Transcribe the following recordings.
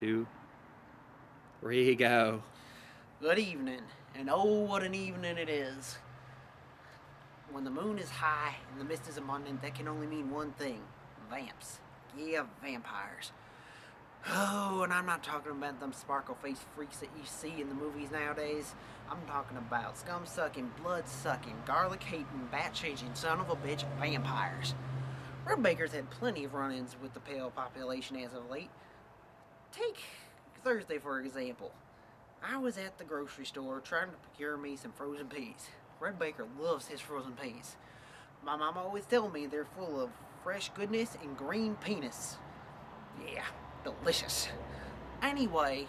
2, 3, go. Good evening, and oh, what an evening it is. When the moon is high and the mist is abundant, that can only mean one thing: vamps. Yeah, vampires. Oh, and I'm not talking about them sparkle-faced freaks that you see in the movies nowadays. I'm talking about scum-sucking, blood-sucking, garlic-hating, bat-changing son of a bitch vampires. Red Baker's had plenty of run-ins with the pale population as of late. Take Thursday, for example. I was at the grocery store trying to procure me some frozen peas. Red Baker loves his frozen peas. My mama always tells me they're full of fresh goodness and green penis. Yeah, delicious. Anyway,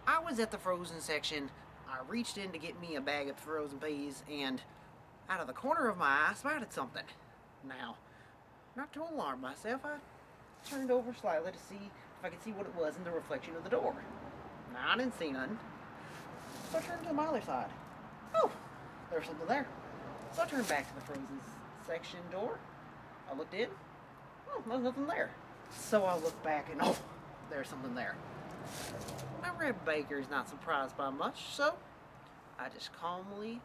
I was at the frozen section. I reached in to get me a bag of frozen peas, and out of the corner of my eye, I spotted something. Now, not to alarm myself, I turned over slightly to see if I could see what it was in the reflection of the door. Now, I didn't see nothing. So I turned to my other side. Oh, there's something there. So I turned back to the frozen section door. I looked in. Oh, there's nothing there. So I looked back and oh, there's something there. Now Red Baker's not surprised by much, so I just calmly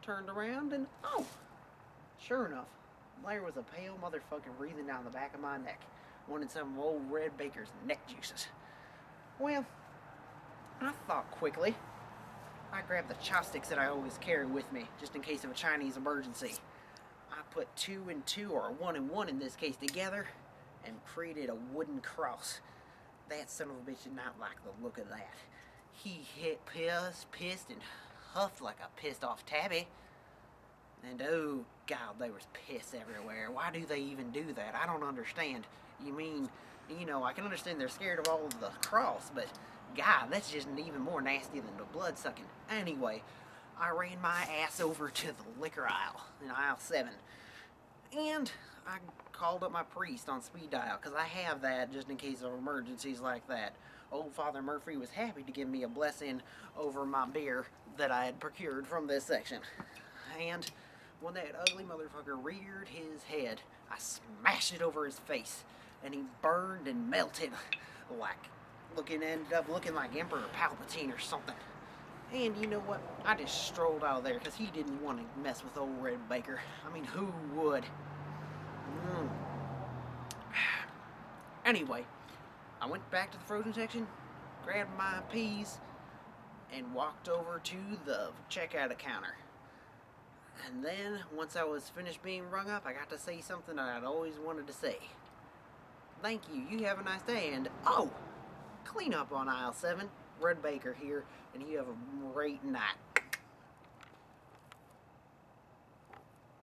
turned around and oh, sure enough, there was a pale motherfucker breathing down the back of my neck, wanting some old Red Baker's neck juices. Well, I thought quickly. I grabbed the chopsticks that I always carry with me, just in case of a Chinese emergency. I put 2 and 2, or 1 and 1 in this case, together, and created a wooden cross. That son of a bitch did not like the look of that. He hit pissed, and huffed like a pissed off tabby. And oh God, there was piss everywhere. Why do they even do that? I don't understand. You mean, I can understand they're scared of all of the cross, but God, that's just even more nasty than the blood sucking. Anyway, I ran my ass over to the liquor aisle in aisle 7, and I called up my priest on speed dial, because I have that just in case of emergencies like that. Old Father Murphy was happy to give me a blessing over my beer that I had procured from this section. And when that ugly motherfucker reared his head, I smashed it over his face, and he burned and melted like ended up looking like Emperor Palpatine or something. And you know what? I just strolled out of there because he didn't want to mess with old Red Baker. I mean, who would? Anyway, I went back to the frozen section, grabbed my peas, and walked over to the checkout counter. And then, once I was finished being rung up, I got to say something that I'd always wanted to say. Thank you, you have a nice day, and oh, clean up on aisle 7. Red Baker here, and you have a great night.